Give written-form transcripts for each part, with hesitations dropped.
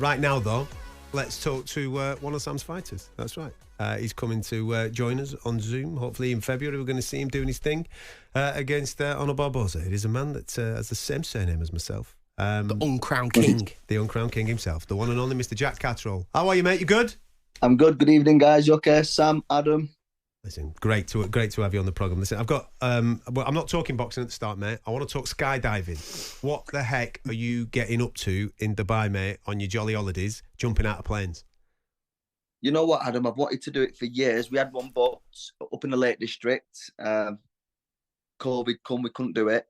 Right now, though, let's talk to one of Sam's fighters. That's right. He's coming to join us on Zoom. Hopefully in February we're going to see him doing his thing against Arnold Barboza. It is a man that has the same surname as myself. The uncrowned king. The uncrowned king himself. The one and only Mr. Jack Catterall. How are you, mate? You good? I'm good. Good evening, guys. You okay? Sam, Adam. Listen, great to have you on the programme. Listen, I've got, well, I'm not talking boxing at the start, mate. I want to talk skydiving. What the heck are you getting up to in Dubai, mate, on your jolly holidays, jumping out of planes? You know what, Adam? I've wanted to do it for years. We had one box up in the Lake District. COVID come, we couldn't do it.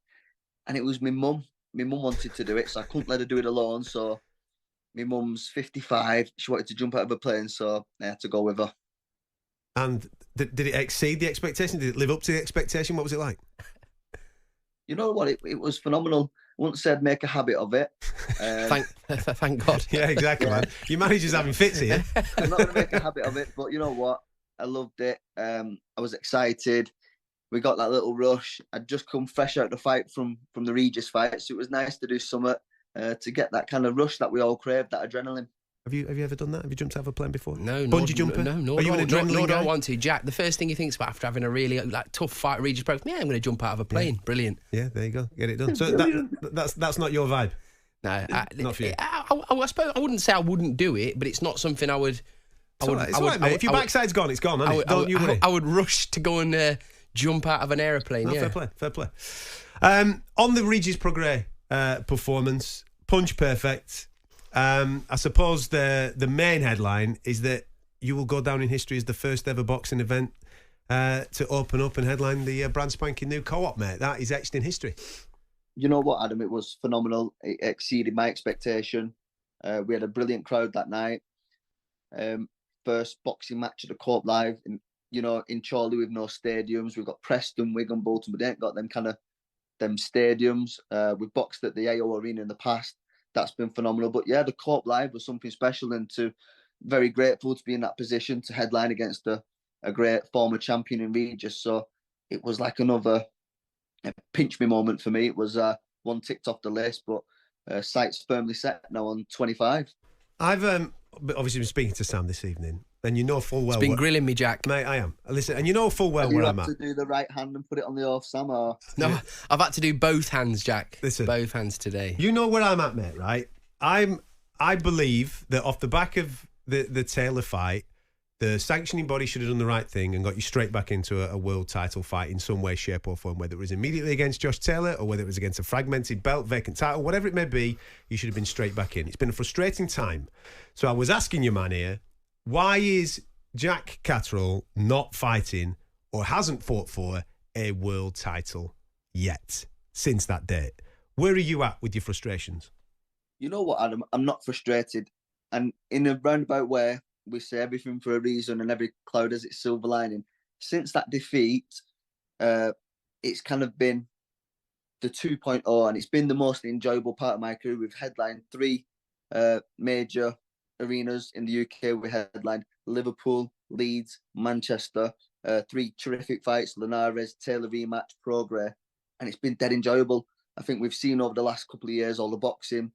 And it was my mum. My mum wanted to do it, so I couldn't let her do it alone. So my mum's 55. She wanted to jump out of a plane, so I had to go with her. And did it exceed the expectation? Did it live up to the expectation? What was it like? You know what? It was phenomenal. I wouldn't say I'd make a habit of it. Thank God. Yeah, exactly, man. Your manager's having fits here. I'm not going to make a habit of it, but you know what? I loved it. I was excited. We got that little rush. I'd just come fresh out the fight from the Regis fight, so it was nice to do something to get that kind of rush that we all crave, that adrenaline. Have you ever done that? Have you jumped out of a plane before? No. Bungee jumping? No. Are you an adrenaline nor do guy? I want to, Jack. The first thing he thinks about after having a really tough fight, Regis broke. Yeah, I'm going to jump out of a plane. Yeah. Brilliant. Yeah, there you go. Get it done. So that's not your vibe. No, not for you. I suppose I wouldn't say I wouldn't do it, but it's not something I would. It's all right, mate. If your backside's gone, it's gone, isn't it? Don't you worry. I would rush to go and jump out of an aeroplane. Yeah, fair play. On the Regis Prograis performance, punch perfect. I suppose the main headline is that you will go down in history as the first ever boxing event to open up and headline the brand spanking new co-op, mate. That is etched in history. You know what, Adam? It was phenomenal. It exceeded my expectation. We had a brilliant crowd that night. First boxing match at the Co-op Live, in Chorley with no stadiums. We've got Preston, Wigan, Bolton, but they ain't got them stadiums. We've boxed at the AO Arena in the past. That's been phenomenal. But yeah, the Co-op Live was something special, and very grateful to be in that position to headline against a great former champion in Regis. So it was like another pinch me moment for me. It was one ticked off the list, but sights firmly set now on 25. I've obviously been speaking to Sam this evening, and you know full well. It's been grilling me, Jack. Mate, I am. Listen, and you know full well where I'm at. You have to do the right hand and put it on the off, Sam, or... No, I've had to do both hands, Jack. Listen, both hands today. You know where I'm at, mate, right? I believe that off the back of the Taylor fight, the sanctioning body should have done the right thing and got you straight back into a world title fight in some way, shape or form, whether it was immediately against Josh Taylor or whether it was against a fragmented belt, vacant title, whatever it may be, you should have been straight back in. It's been a frustrating time. So I was asking you, man, here, why is Jack Catterall not fighting or hasn't fought for a world title yet since that date? Where are you at with your frustrations? You know what, Adam? I'm not frustrated. And in a roundabout way, we say everything for a reason and every cloud has its silver lining. Since that defeat, it's kind of been the 2.0, and it's been the most enjoyable part of my career. We've headlined 3 major arenas in the UK. We headlined Liverpool, Leeds, Manchester, 3 terrific fights, Linares, Taylor rematch, Prograis, and it's been dead enjoyable. I think we've seen over the last couple of years all the boxing.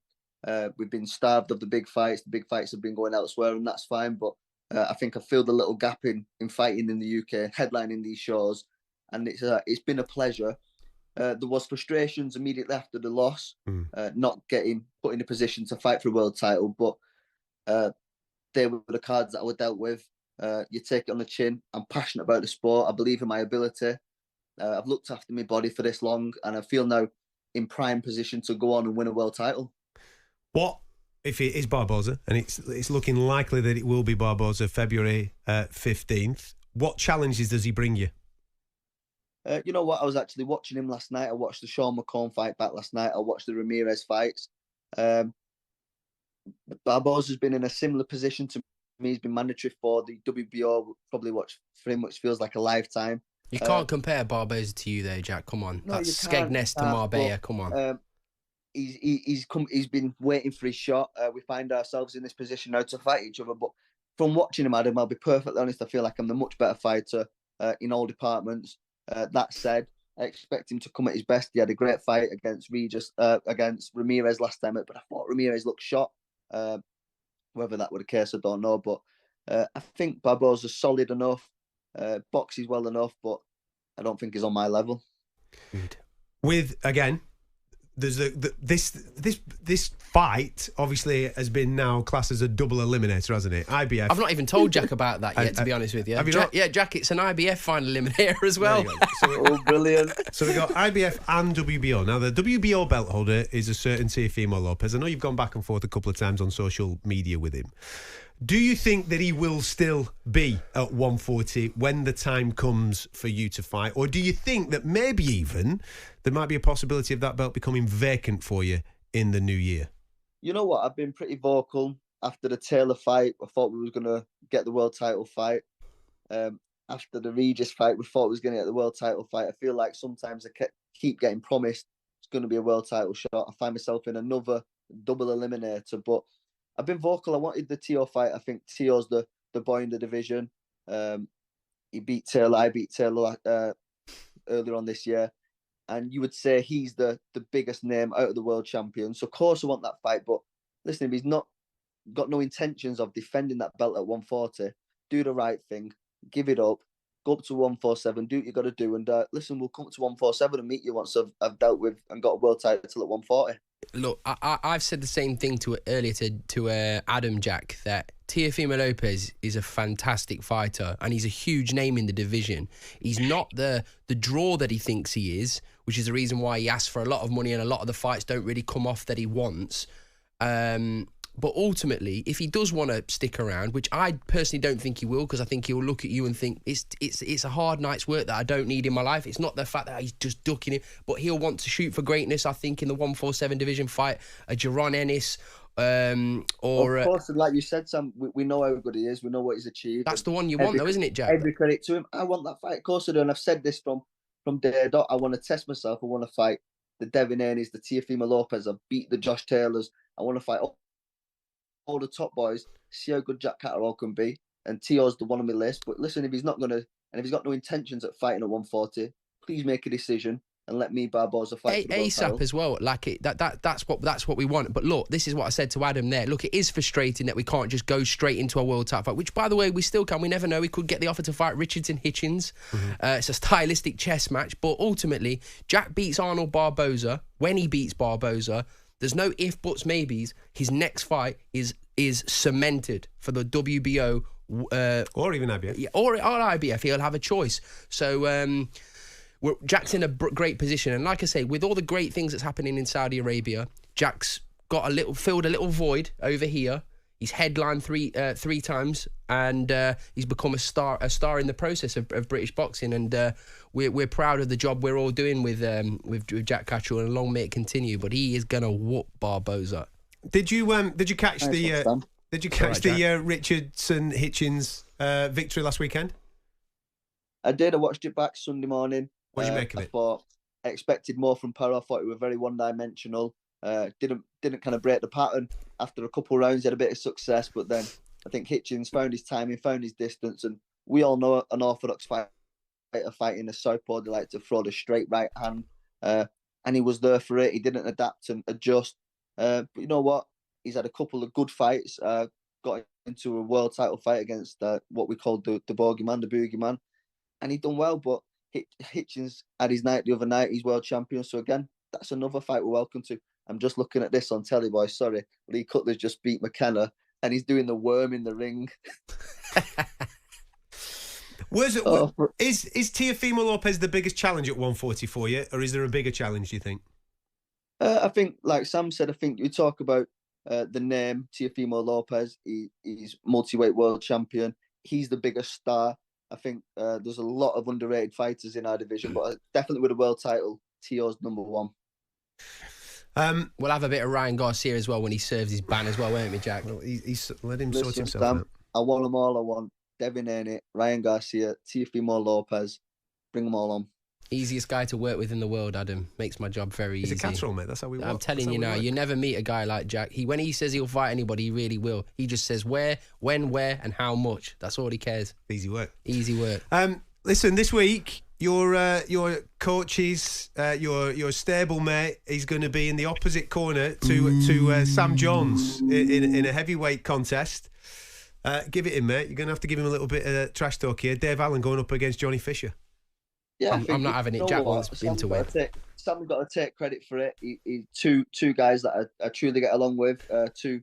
We've been starved of the big fights. The big fights have been going elsewhere, and that's fine. But I think I filled a little gap in fighting in the UK, headlining these shows, and it's been a pleasure. There was frustrations immediately after the loss, not getting put in a position to fight for a world title, but they were the cards that I were dealt with. You take it on the chin. I'm passionate about the sport. I believe in my ability. I've looked after my body for this long, and I feel now in prime position to go on and win a world title. What if it is Barboza, and it's looking likely that it will be Barboza February 15th? What challenges does he bring you? You know what? I was actually watching him last night. I watched the Sean McComb fight back last night. I watched the Ramirez fights. Barboza's been in a similar position to me. He's been mandatory for the WBO, probably watched for him, which feels like a lifetime. You can't compare Barboza to you, though, Jack. Come on, that's Skegness to Marbella. Come on. He's been waiting for his shot. We find ourselves in this position now to fight each other. But from watching him, Adam, I'll be perfectly honest, I feel like I'm the much better fighter in all departments. That said, I expect him to come at his best. He had a great fight against Ramirez last time, but I thought Ramirez looked shot. Whether that were the case, I don't know. But I think Barboza's solid enough, boxes well enough, but I don't think he's on my level. With, again, there's this fight obviously has been now classed as a double eliminator, hasn't it? IBF. I've not even told Jack about that yet, to be honest with you. Have you not? Yeah, Jack, it's an IBF final eliminator as well. Oh, brilliant. So we've got IBF and WBO. Now, the WBO belt holder is a certain Teofimo Lopez. I know you've gone back and forth a couple of times on social media with him. Do you think that he will still be at 140 when the time comes for you to fight? Or do you think that maybe even there might be a possibility of that belt becoming vacant for you in the new year? You know what? I've been pretty vocal after the Taylor fight. I thought we was going to get the world title fight. After the Regis fight, we thought we was going to get the world title fight. I feel like sometimes I keep getting promised it's going to be a world title shot. I find myself in another double eliminator, but I've been vocal. I wanted the Teo fight. I think Teo's the boy in the division. He beat Taylor. I beat Taylor earlier on this year. And you would say he's the biggest name out of the world champion. So, of course, I want that fight. But listen, if he's not got no intentions of defending that belt at 140, do the right thing. Give it up. Go up to 147. Do what you got to do. And listen, we'll come to 147 and meet you once I've dealt with and got a world title at 140. Look, I've said the same thing earlier to Adam, Jack, that Teofimo Lopez is a fantastic fighter and he's a huge name in the division. He's not the draw that he thinks he is, which is the reason why he asks for a lot of money and a lot of the fights don't really come off that he wants. But ultimately, if he does want to stick around, which I personally don't think he will, because I think he'll look at you and think it's a hard night's work that I don't need in my life. It's not the fact that he's just ducking him, but he'll want to shoot for greatness. I think in the 147 division fight, a Jaron Ennis, or of course, like you said, Sam, we know how good he is. We know what he's achieved. That's the one you want, though, isn't it, Jack? Every credit to him. I want that fight. Of course I do, and I've said this from day dot. I want to test myself. I want to fight the Devin Haney's, the Teofimo Lopez. I beat the Josh Taylors. I want to fight all the top boys, see how good Jack Catterall can be, and Teo's the one on my list. But listen, if he's not gonna, and if he's got no intentions at fighting at 140, please make a decision and let me Barboza fight ASAP as well. Like that's what we want. But look, this is what I said to Adam there. Look, it is frustrating that we can't just go straight into a world title fight, which, by the way, we still can. We never know. We could get the offer to fight Richardson Hitchens. It's a stylistic chess match, but ultimately, Jack beats Arnold Barboza. When he beats Barboza, there's no if, buts, maybes. His next fight is cemented for the WBO. Or even IBF. Yeah, or IBF. He'll have a choice. So Jack's in a great position. And like I say, with all the great things that's happening in Saudi Arabia, Jack's got filled a little void over here. He's headlined three times, and he's become a star in the process of British boxing. And we're proud of the job we're all doing with Jack Catterall, and long may it continue. But he is gonna whoop Barboza. Did you catch the Richardson Hitchens victory last weekend? I did. I watched it back Sunday morning. What did you make of it? I expected more from Perro. I thought it was very one-dimensional. Didn't kind of break the pattern. After a couple of rounds, he had a bit of success, but then I think Hitchens found his timing, found his distance, and we all know an orthodox fighter fighting a southpaw, they like to throw the straight right hand, and he was there for it. He didn't adapt and adjust. But you know what? He's had a couple of good fights. Got into a world title fight against what we called the bogeyman, the boogeyman, and he done well. But Hitchens had his night the other night. He's world champion. So again, that's another fight we're welcome to. I'm just looking at this on telly, boys. Sorry, Lee Cutler's just beat McKenna, and he's doing the worm in the ring. Is Teofimo Lopez the biggest challenge at 140 for you, or is there a bigger challenge, do you think? I think, like Sam said, I think you talk about the name Teofimo Lopez. He's multi-weight world champion. He's the biggest star. I think there's a lot of underrated fighters in our division, but definitely with a world title, Teo's number one. We'll have a bit of Ryan Garcia as well when he serves his ban as well, won't we, Jack? Well, he's let him sort himself out. I want them all. I want Devin Haney, Ryan Garcia, Teofimo Lopez. Bring them all on. Easiest guy to work with in the world, Adam. Makes my job very easy. He's a Catterall, mate. That's how we work. I'm telling you now, you never meet a guy like Jack. When he says he'll fight anybody, he really will. He just says where, when, where, and how much. That's all he cares. Easy work. Easy work. Listen, this week your coach's your stable mate is going to be in the opposite corner to Sam Jones in a heavyweight contest. Give it him, mate. You're going to have to give him a little bit of trash talk here. Dave Allen going up against Johnny Fisher. Yeah, I'm not having it. Jack wants him to win. Sam's got to take credit for it. He two guys that I truly get along with. Two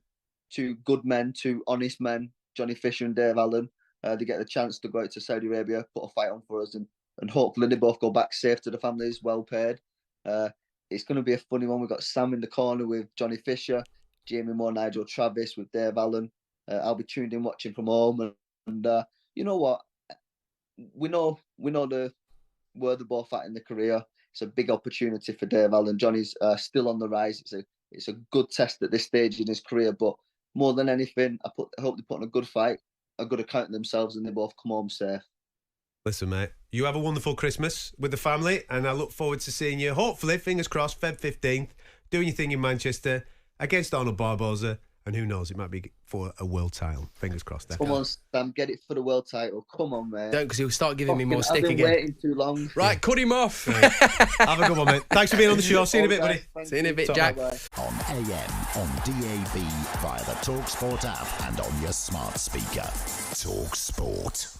good men, two honest men, Johnny Fisher and Dave Allen. They get the chance to go out to Saudi Arabia, put a fight on for us, and hopefully they both go back safe to the families, well paid. It's going to be a funny one. We've got Sam in the corner with Johnny Fisher, Jamie Moore, Nigel Travis with Dave Allen. I'll be tuned in watching from home, and you know what? We know where they're both at in the career. It's a big opportunity for Dave Allen. Johnny's still on the rise. It's a good test at this stage in his career, but more than anything, I hope they put on a good fight, a good account of themselves, and they both come home safe. Listen, mate, you have a wonderful Christmas with the family, and I look forward to seeing you, hopefully, fingers crossed, Feb 15th, doing your thing in Manchester against Arnold Barboza, and who knows, it might be for a world title. Fingers crossed. Come on, Sam, get it for the world title. Come on, man. Don't, because he'll start giving me more stick I've been again. waiting too long. Right, cut him off. Right. Have a good one, mate. Thanks for being on the show. See you in a bit, buddy. See you in a bit, Jack. Bye-bye. On AM, on DAB, via the talkSPORT app and on your smart speaker. talkSPORT.